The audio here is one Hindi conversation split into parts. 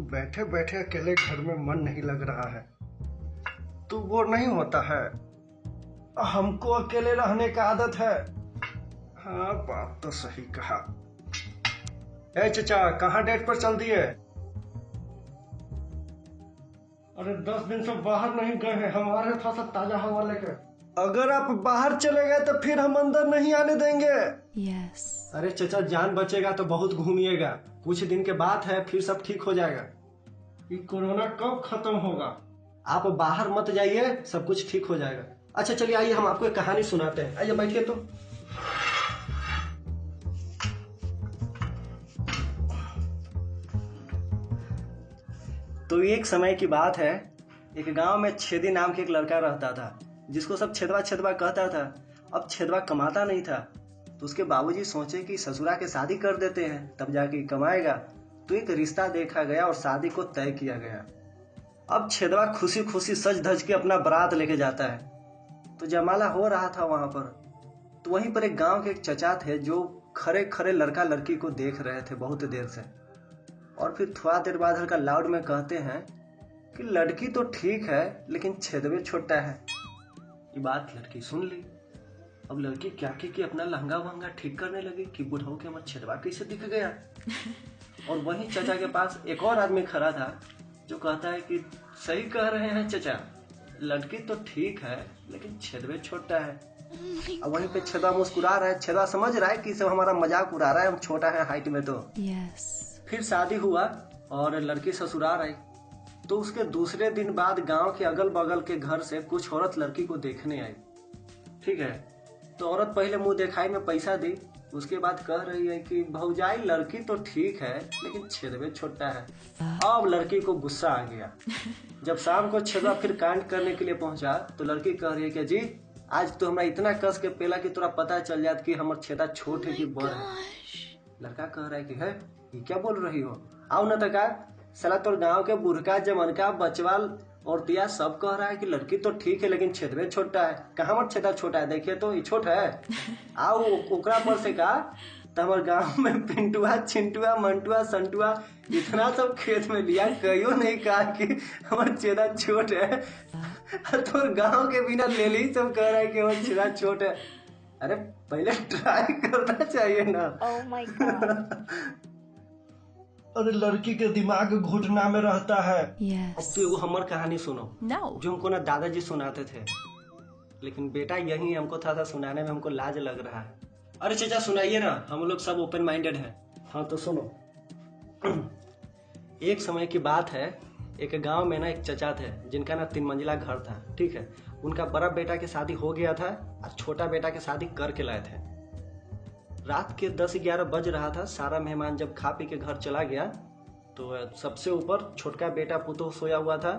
बैठे बैठे अकेले घर में मन नहीं लग रहा है तो वो नहीं होता है। हमको अकेले रहने का आदत है। हाँ, बात तो सही कहा। ए चचा, कहाँ डेट पर चल दिए? अरे 10 दिन से बाहर नहीं गए हैं, हम आ रहे थोड़ा सा ताजा हवा लेकर। अगर आप बाहर चले गए तो फिर हम अंदर नहीं आने देंगे। Yes. अरे चचा, जान बचेगा तो बहुत घूमिएगा, कुछ दिन के बाद है, फिर सब ठीक हो जाएगा। ये कोरोना कब खत्म होगा? आप बाहर मत जाइए, सब कुछ ठीक हो जाएगा। अच्छा चलिए, आइए हम आपको एक कहानी सुनाते हैं। आइए बैठिए। तो एक समय की बात है, एक गांव में छेदी नाम के एक लड़का रहता था, जिसको सब छेदवा छेदवा कहता था। अब छेदवा कमाता नहीं था, तो उसके बाबूजी सोचे कि ससुरा के शादी कर देते हैं, तब जाके कमाएगा। तो एक रिश्ता देखा गया और शादी को तय किया गया। अब छेदवा खुशी खुशी सज धज के अपना बारात लेके जाता है। तो जयमाला हो रहा था वहां पर। तो वहीं पर एक गांव के एक चचा थे जो खरे खरे लड़का लड़की को देख रहे थे बहुत देर से। और फिर थोड़ा देर बाद हल्का लाउड में कहते हैं कि लड़की तो ठीक है, लेकिन छेदवे छोटा है। ये बात लड़की सुन ली। अब लड़की क्या की अपना लहंगा वहंगा ठीक करने लगी कि बुढ़ऊ के मत छेदवा कैसे दिख गया। और वहीं चचा के पास एक और आदमी खड़ा था जो कहता है कि सही कह रहे हैं चचा, लड़की तो ठीक है लेकिन छेदवे छोटा है। अब वहीं पे छेदवा मुस्कुरा रहा है। छेदवा समझ रहा है कि सब हमारा मजाक उड़ा रहा है, हम छोटा है हाइट में। तो फिर शादी हुआ और लड़की ससुराल आई। तो उसके दूसरे दिन बाद गांव के अगल बगल के घर से कुछ औरत लड़की को देखने आई। ठीक है, तो औरत पहले मुंह दिखाई में पैसा दी, उसके बाद कह रही है कि भौजाई लड़की तो ठीक है लेकिन छेदवे छोटा है। अब लड़की को गुस्सा आ गया। जब शाम को छेदवा फिर कांड करने के लिए पहुंचा तो लड़की कह रही है कि जी आज तो हमरा इतना कस के पेला कि तोरा पता चल जात कि हमर छेदा छोट है कि बड़ है। लड़का कह रहा है कि है ये क्या बोल रही हो, आओ न तका साला तोर गांव के बुढ़का जमनका बचवाल औरतिया सब कह रहा है कि लड़की तो ठीक है लेकिन छेदवे छोटा है। कहाँ मत छेदा छोटा है, देखिए तो ये छोटा है। आओ ओकरा पर से का तो हमारे गांव में पिंटुआ छिंटुआ मंटुआ संटुआ इतना सब खेत में लिया, कहियो नहीं कहा कि हमारा छेदा छोट है। तो गांव के बिना ले ली सब कह रहा है कि हमारा छेदा छोट है। अरे पहले ट्राई करना चाहिए ना। Oh my God. अरे लड़की के दिमाग घुटना में रहता है। Yes. अब तो एगो हमर कहानी सुनो। No. जो हमको ना दादाजी सुनाते थे, लेकिन बेटा यही हमको था सुनाने में हमको लाज लग रहा है। अरे चाचा सुनाइए ना, हम लोग सब ओपन माइंडेड हैं। हाँ तो सुनो। एक समय की बात है, एक गांव में ना एक चचा थे जिनका ना 3 मंजिला घर था। ठीक है, उनका बड़ा बेटा की शादी हो गया था और छोटा बेटा की शादी करके लाए थे। रात के 10-11 बज रहा था। सारा मेहमान जब खा पी के घर चला गया तो सबसे ऊपर छोटका बेटा पुतोह सोया हुआ था,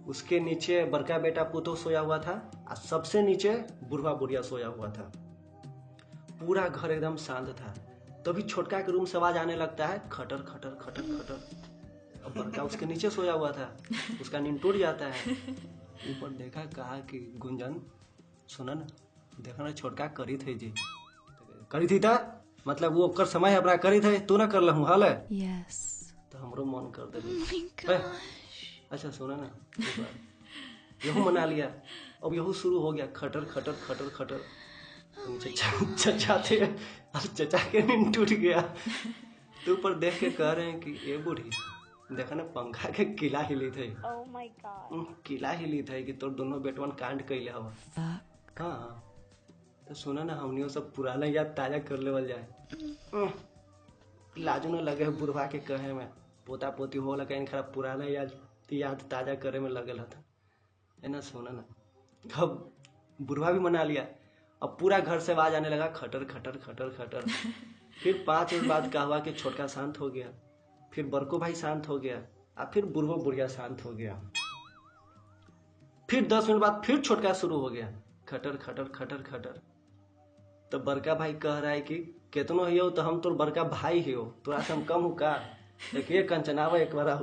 उसके नीचे बड़का बेटा पुतोह सोया हुआ था और सबसे नीचे बुढ़वा बुढ़िया सोया हुआ था। पूरा घर एकदम शांत था। तभी छोटका के रूम से आवाज आने लगता है, खटर खटर खटर खटर। अब बड़का उसके नीचे सोया हुआ था, उसका नींद टूट जाता है। ऊपर देखा, कहा कि गुंजन सुना ना, देखा ना छोटका करी थे जी, करी थी था मतलब वो कर समय अपना करी थे, तू ना कर लहू हाल है। Yes. तो हमरो मन कर दे। Oh my gosh. अच्छा सुना ना, यहू मना लिया। अब यहू शुरू हो गया, खटर खटर खटर खटर। चचा थे और चचा के नींद टूट गया। तो ऊपर देख के कह रहे हैं कि ए बूढ़ी देखा ना पंखा के किला हिली थे। Oh my God. किला हिली थे कि तोर दोनों बेटवन कांड कैले हवा। Fuck. हाँ तो सुना ना, हमनियों सब पुराना याद ताजा कर लेवल जाए। लाजो न लगे बुढ़वा के कहे में, पोता पोती हो लगे खराब पुराना याद ताजा करे में लगल था। है ना, सुना ना। अब बुढ़वा भी मना लिया। अब पूरा घर से आवाज आने लगा, खटर खटर खटर खटर। फिर 5 मिनट बाद का हुआ कि छोटका शांत हो गया, फिर बड़को भाई शांत हो गया और फिर बुढ़वा बुढ़िया शांत हो गया। फिर 10 मिनट बाद फिर छोटका शुरू हो गया, खटर खटर खटर खटर। तो बड़का भाई कह रहा है कि केतनो हियो तो हम तोर बड़का भाई हियो, तोरा से हम कम हूँ का, देखिए कंचनावा एक बार।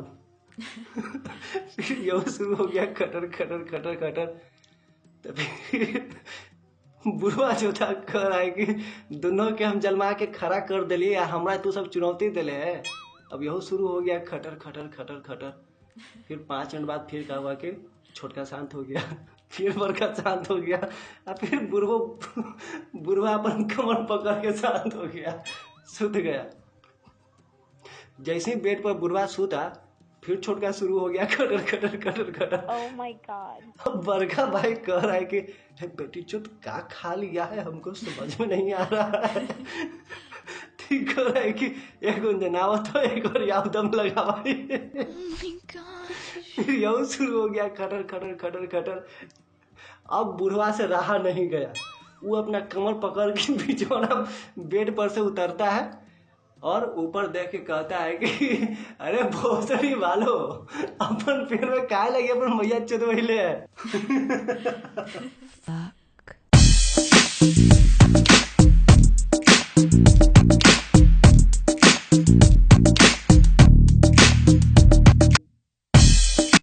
फिर यो शुरू हो गया, खटर खटर खटर खटर। तो फिर बुढ़वा जो था कह रहा है कि दोनों के हम जलमा के खड़ा कर दिली, हमरा तू सब चुनौती दिले है। अब यहो शुरू हो गया खटर खटर खटर खटर। फिर 5 मिनट बाद फिर क्या हुआ कि छोटका शांत हो गया, फिर बड़का शांत हो गया, और फिर बुढ़वा अपन कमर पकड़ के शांत हो गया, सुत गया। जैसे ही बेड पर बुढ़वा सूता, फिर छोटका शुरू हो गया खटर खटर खटर खटर। Oh my God. अब बड़का भाई कह रहा है कि बेटी चुत क्या खा लिया है, हमको समझ में नहीं आ रहा है। ठीक कह रहा है कि एक गुंजनावा तो एक और याव दम लगा भाई। Oh my God. फिर यही शुरू हो गया खटर खटर खटर खटर। अब बुढ़वा से रहा नहीं गया, वो अपना कमर पकड़ के बिछौना बेड पर से उतरता है और ऊपर देख के कहता है कि अरे भोसड़ी वालो, अपन पेड़ में काय लगे, अपन मैया चुदवैले है।